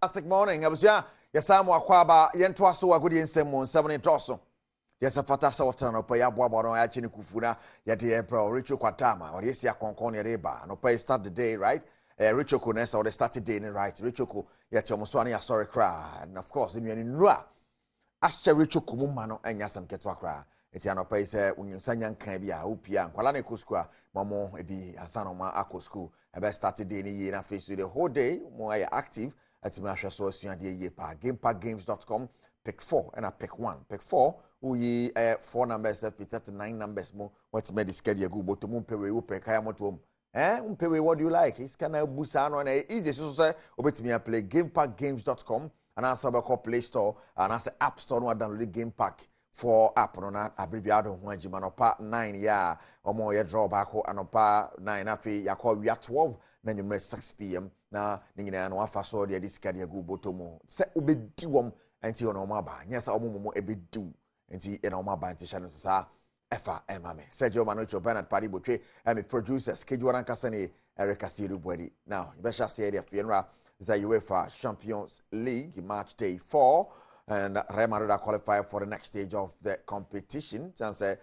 Classic morning. Abusua yasamu akwaba yento aso agudi nsemu 7 toso. Yesa fatasa wotana no pa ya boabo no ya chini kufuna ya de April Richo Kwatama or yesi akonkon ya reba no pa start the day right. Richo ko nesa or the start the day right. Richo ko ya chomoso ani ya sorry cry and of course imi nura. Asha Richo ko mumma no anya sam ketwa kra. Eti anopa ise unyusanya nkan bia upia nkwala na ekoskua mamo ebi asano ma akosku ebe start the day ni ye na face the whole day mo are active at my so asua de ye pa gamepackgames.com pick 4 and a pick 1 pick 4 we 4 numbers 39 numbers mo what me schedule go but mo pewe wo pe kaya moto umpewe what do you like it's kind of busa no na easy so say obetimi play gamepackgames.com and answer be call Play Store and answer App Store no download Game Pack for app no na abribiado ho agima no pa 9 ya omo ye draw back anopa 9 afi yakọ wi 12 na nyumre 6 pm na nyina no afa so de disika de agu botomo se obedi wom anti ono ma ba nyesa omomo ebedi anti ena oma ba anti channel so sa efa emame Sergio Manocho Bernard Paddy Botwe and producer schedule ankasa ne Eric Asiru Bwedi now you better say the funeral the UEFA Champions League match day 4 and Real Madrid are qualified for the next stage of the competition. And say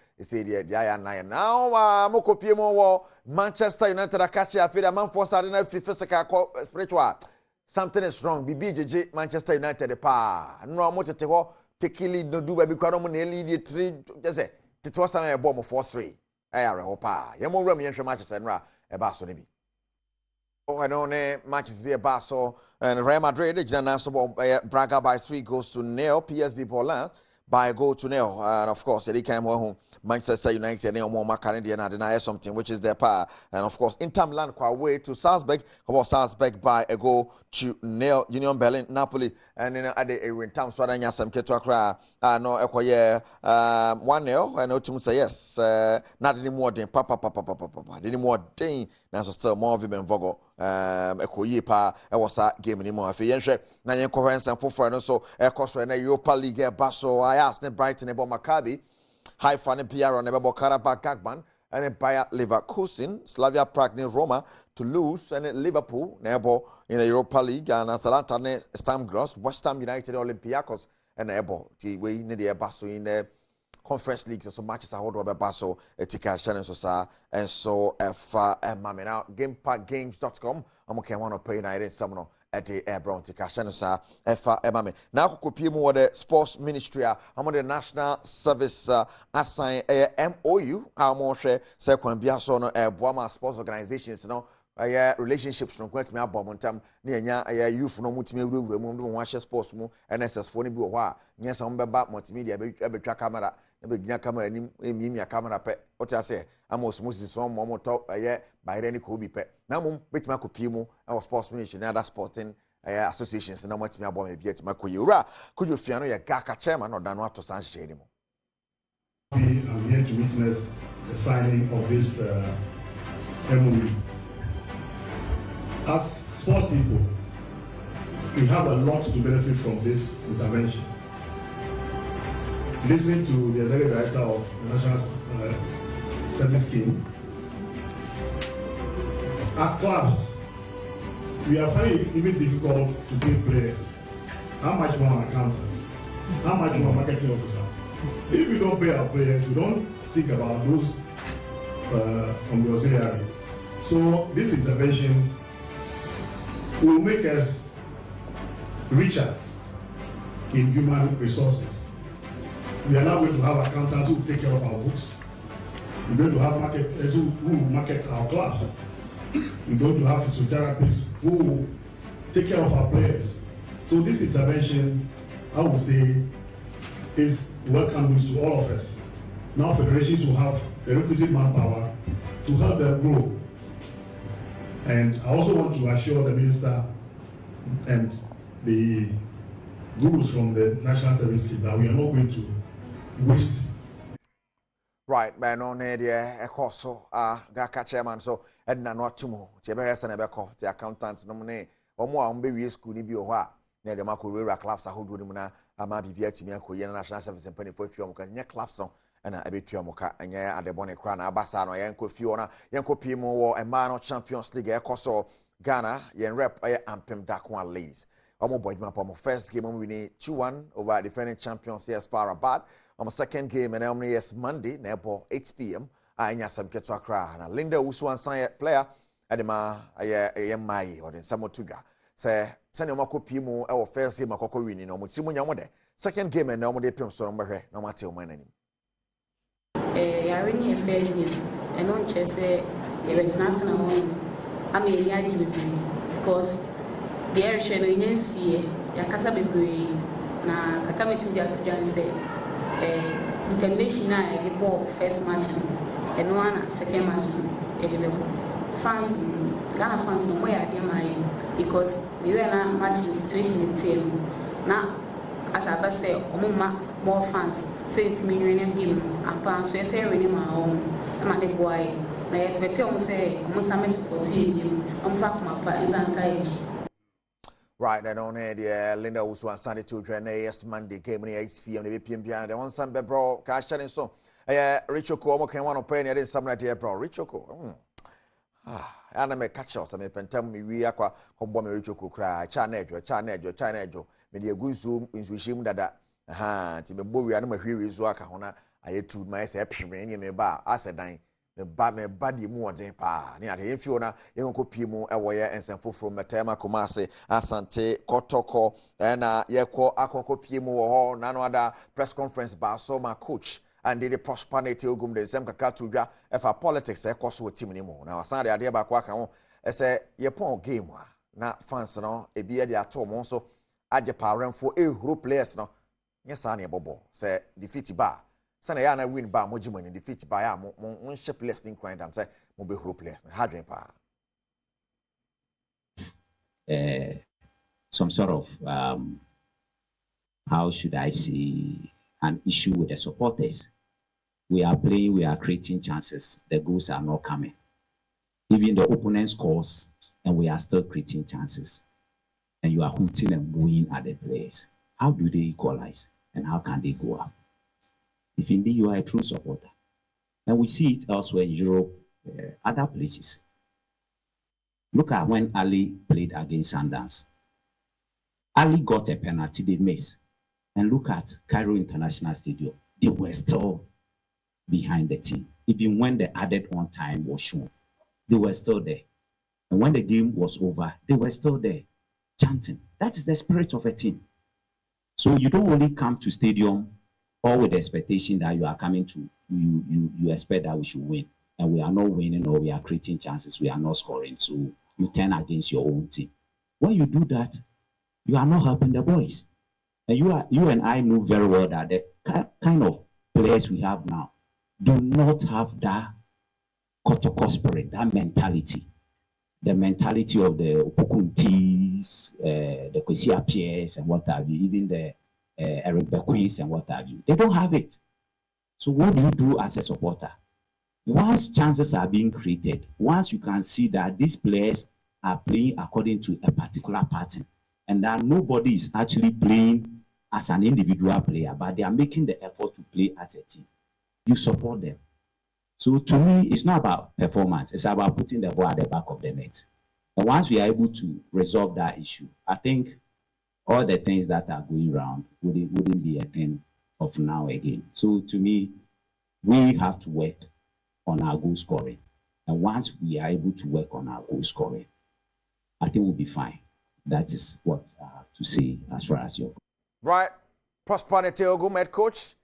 now Manchester United are catching a feed man for Saturday physical spiritual. Something is wrong. BBJJ Manchester United pa. No more to take lead no do baby kwado mo na lead 3 just say it was a bomb 4-3. Ayare hopa. Yemo ram yen Manchester nra e ba so ne bi. Oh, I know matches be a Basso and Real Madrid, Braga by 3-0. PSV Poland by 1-0. And of course, they came home. Manchester United, and more Canadian, and deny something, which is their power. And of course, Inter Milan away to Salzburg. Salzburg by 1-0. Union Berlin, Napoli, and then at the in town, Swadanya, some Ketuakra, no, 1-0. I know to say yes, not anymore than Papa, anymore than now, still more women Vogo. Ekoye pa e was a game anymore afi yenhwe na yen coherence and for no so e koso na Europa League baso ayas ne Brighton e bo Maccabi Haifa ne PR ne bo Karabakh Gagban and Bayer Leverkusen Slavia Prague ne Roma Toulouse and Liverpool ne bo in the Europa League and Atalanta ne Stam Graz West Ham United Olympiacos and ebo ti we ne de baso in the Conference League so matches are hold over Basso etika channel so sa and so mame now gamepackgames.com I'm okay one pay na ire some at the Brown tika channel sa mame now kopie mu the sports ministry am the national service assign MOU am hwe se kwan bia so no Badwam sports organizations no relationships from kwet me abomontam na enya youth no mutime wura mu mo hwe sports mu NSS fo ne bi wo ho a nyesa mo beba multimedia betwa camera na begina camera ni emia camera pe o tia se amos moses so mo to bayre ni ko bi pe na mo betima kopie mu our sports ministry na other sporting associations na mo timi abom e bi atima koye ura kojo fia no ye gaka chairman no dan no ato san hye ni mo. I'm here to witness the signing of this MOU. As sports people, we have a lot to benefit from this intervention. Listening to the executive director of the National Service Scheme, as clubs, we are finding it even difficult to pay players. How much more an accountant? How much more marketing officer? If we don't pay our players, we don't think about those on the auxiliary. So this intervention will make us richer in human resources. We are now going to have accountants who will take care of our books. We're going to have marketers who will market our clubs. We're going to have physiotherapists who will take care of our players. So this intervention, I would say, is welcome news to all of us. Now federations will have the requisite manpower to help them grow. And I also want to assure the minister and the gurus from the National Service Scheme that we are not going to waste. Right, man, on there, a course, Gaka chairman, so Edna not too more. Tiaberes and Ebeko, the accountants nominate, or more on baby school, Nibioha, near the Makurera class, I hold with him, Ama BBT, National Service and Penny for Fium, because near class and a bit Tuamoka, and at the Bonnet Crown, Abasano, Yanko Fiona, Yanko Pimo, and Mano Champions League, Koso, Ghana, Yen rep, Ampem Dakwan ladies. Omo boy my first game we winning 2-1 over defending champions yes Farabad. On second game and only yes Monday na 8 p.m. Anya sam keto akra na Linda Usu ansan player adema aye mai or den samotuga. Say send your copy mu e first game akoko winning no mutimu nya mo de. Second game and no de pem so no behwe no mate o man anim. I really a first game and on chess say you went not na home. I mean yaji because the air share no nyensie yakasa bebre na kaka metim dia to dwan say determination na the ball first match and one second match e dey bebo fans Ghana fans no more dey my because we were na match situation in team na as I say omuma more fans say it me win game and fans so say win my own am the boy na expect am say omusame support him am fa kuma pa ensankaiji. Right, then on the Linda Usu and Sunday to yes Monday game in 8 p.m. The PM behind the one Sun bro cash and so Richoko almost can one open it is some right here bro Richoko and I may catch us I may pentam me we aqua combo me Richoko cry China media good zoom in Swishim dada to me boy and my hero is waka hona I to my say me ba as a dine me body mu odin pa ni ade enfiona yenko piemu ewoye ensemfo from Metema Kumase Asante Kotoko na yekọ akoko piemu wo ho na no ada press conference ba so my coach and the prosperity ogum de nsem kaka to dwa efa politics ekoso team ni mu na wasan de ade ba kwa ka ho ese yepon game na fans no ebi e de ato mo so age pa renfo ehuro players no nyesa na ebobo se defeat ba sana ya na win ba mo jimani defeat ba ya mo ship list in crime say mo be hopeless hadwen pa some sort of how should I say an issue with the supporters. We are playing, we are creating chances, the goals are not coming. Even the opponent scores and we are still creating chances, and you are hooting and booing at the players. How do they equalize and how can they go up? If indeed you are a true supporter. And we see it elsewhere in Europe, other places. Look at when Ali played against Sundance. Ali got a penalty, they missed. And look at Cairo International Stadium. They were still behind the team. Even when the added on time was shown, they were still there. And when the game was over, they were still there, chanting. That is the spirit of a team. So you don't only come to stadium or with the expectation that you are coming to, you expect that we should win. And we are not winning or we are creating chances, we are not scoring. So you turn against your own team. When you do that, you are not helping the boys. And you and I know very well that the kind of players we have now do not have that Kotoko spirit, that mentality. The mentality of the Opukuntis, the Kwesi Pierce and what have you, even the Eric Bequins and what have you. They don't have it. So what do you do as a supporter? Once chances are being created, once you can see that these players are playing according to a particular pattern, and that nobody is actually playing as an individual player, but they are making the effort to play as a team, you support them. So to me, it's not about performance, it's about putting the ball at the back of the net. And once we are able to resolve that issue, I think all the things that are going around wouldn't be a thing of now again. So to me, we have to work on our goal scoring. And once we are able to work on our goal scoring, I think we'll be fine. That is what I have to say as far as your... Right. Prosperity Ogum head coach.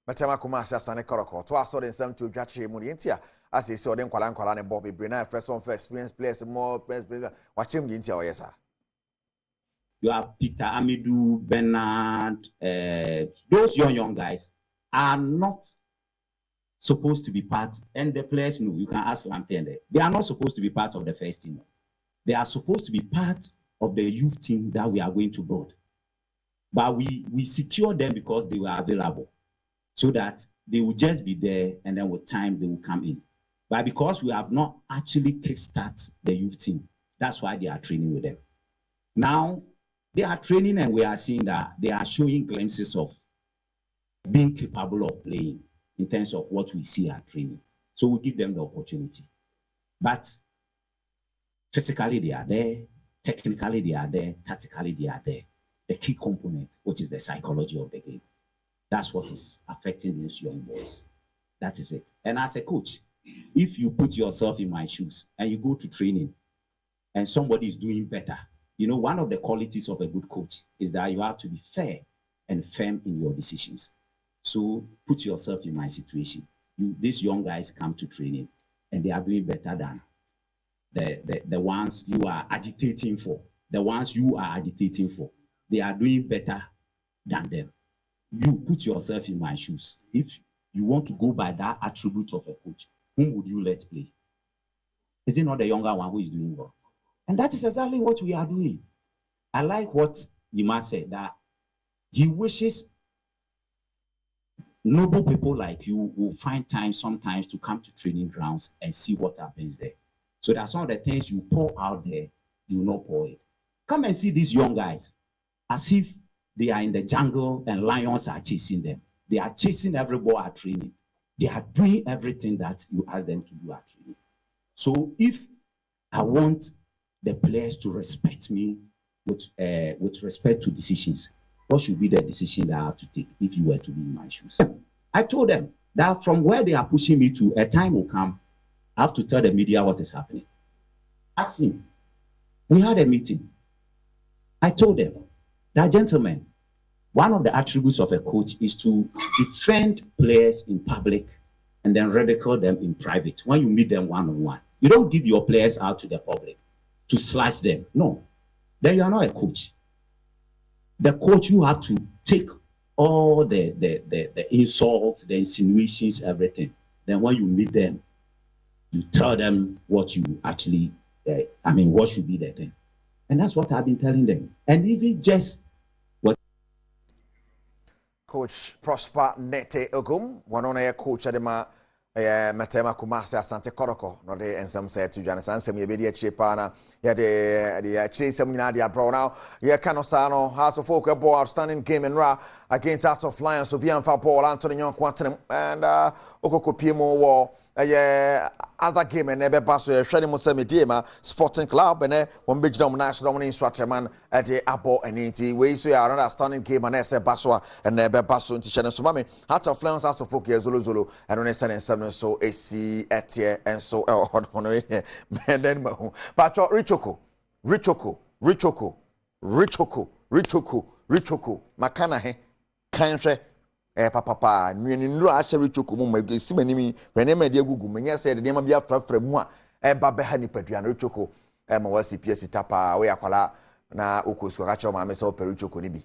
Metema Kumasi Asane Koroko. To aso den sem to dwache mu ntia. As he saw them kwala ne Bobby Brina first one for experience players more players watch him ntia oyesa. You have Peter Amidou, Bernard, those young guys are not supposed to be part, and the players know, you can ask Lampende, they are not supposed to be part of the first team. They are supposed to be part of the youth team that we are going to build. But we secure them because they were available, so that they will just be there, and then with time they will come in. But because we have not actually kickstart the youth team, that's why they are training with them. Now, they are training and we are seeing that they are showing glimpses of being capable of playing in terms of what we see at training. So we give them the opportunity. But physically they are there, technically they are there, tactically they are there. The key component, which is the psychology of the game. That's what is affecting these young boys. That is it. And as a coach, if you put yourself in my shoes and you go to training and somebody is doing better, you know, one of the qualities of a good coach is that you have to be fair and firm in your decisions. So put yourself in my situation. These young guys come to training and they are doing better than the ones you are agitating for. The ones you are agitating for, they are doing better than them. You put yourself in my shoes. If you want to go by that attribute of a coach, whom would you let play? Is it not the younger one who is doing well? And that is exactly what we are doing. I like what Yima said, that he wishes noble people like you will find time sometimes to come to training grounds and see what happens there. So that some of the things you pour out there, you will not pour it. Come and see these young guys as if they are in the jungle and lions are chasing them. They are chasing every ball at training. They are doing everything that you ask them to do at training. So if I want the players to respect me with respect to decisions, what should be the decision that I have to take if you were to be in my shoes? I told them that from where they are pushing me to, a time will come, I have to tell the media what is happening. Ask him. We had a meeting. I told them that, gentlemen, one of the attributes of a coach is to defend players in public and then ridicule them in private when you meet them one-on-one. You don't give your players out to the public to slash them. No. Then you are not a coach. The coach, you have to take all the insults, the insinuations, everything. Then when you meet them, you tell them what you actually, what should be the thing. And that's what I've been telling them. And even just what Coach Prosper Nete Ogum, one on a coach Adema Matema Kumasi Asante Koroko, no de ensam say to Jana Sansem Yebedi Chipana, the Chase Minadia Bro now, Canosano, House of Folk, a ball outstanding game in Ra against Out of Lions, so beyond for ball, Anthony Young Quantum, and Okoko Pimo War. As a game and never pass to a Shady Musemidima Sporting Club and one big dom national instructor man at the Apple and Inti. We see another stunning game and Essa Baswa and never pass to Shannon Sumami. Hat of Flowers out of Fokia Zulu and on a Sun and Seven so AC Etia and so hot on and then Pacho Richoko Makana Kantre. Papa, no actually took my simony when I made a Google. Many said the name of Biafra from one, Babahani Petrian Richoko, Mawasi PS Tapa, we are na Ukus, catch on my myself Perichoko Nibi,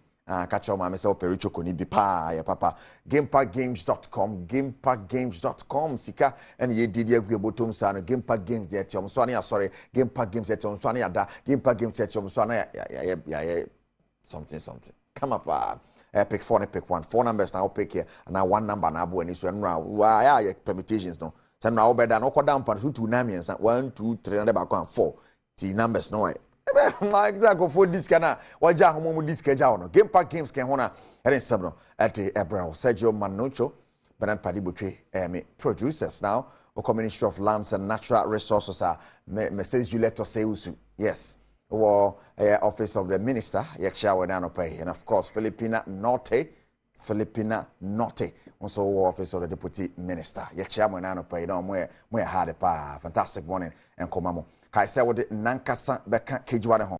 catch on my myself Perichoko Nibi, Papa, GamePackGames.com, GamePackGames.com, Sika, and ye did your bottom son, GamePack Games, the Tom Swania, sorry, GamePack Games at Tom Swania, GamePack Games at Tom Swania, something. Come up, pick 4 and pick 1. 4 numbers now pick here, and now 1 number now when it's why are permutations no? So now better no go down part 2 numbers 1, 2, 3 and back 1 4. The numbers no way. Exactly for this kana waja homo this keja no. Game Pack Games can hona and 7 at the Ebro Sergio Manucho, Bernard Padibutri, producers now. Or Ministry of Lands and Natural Resources are message you let us say yes. Or Office of the Minister, and of course, Filipina Norte, also Office of the Deputy Minister. Fantastic morning and Komamo. Kaisa would Nankasa Beka Kijwane home.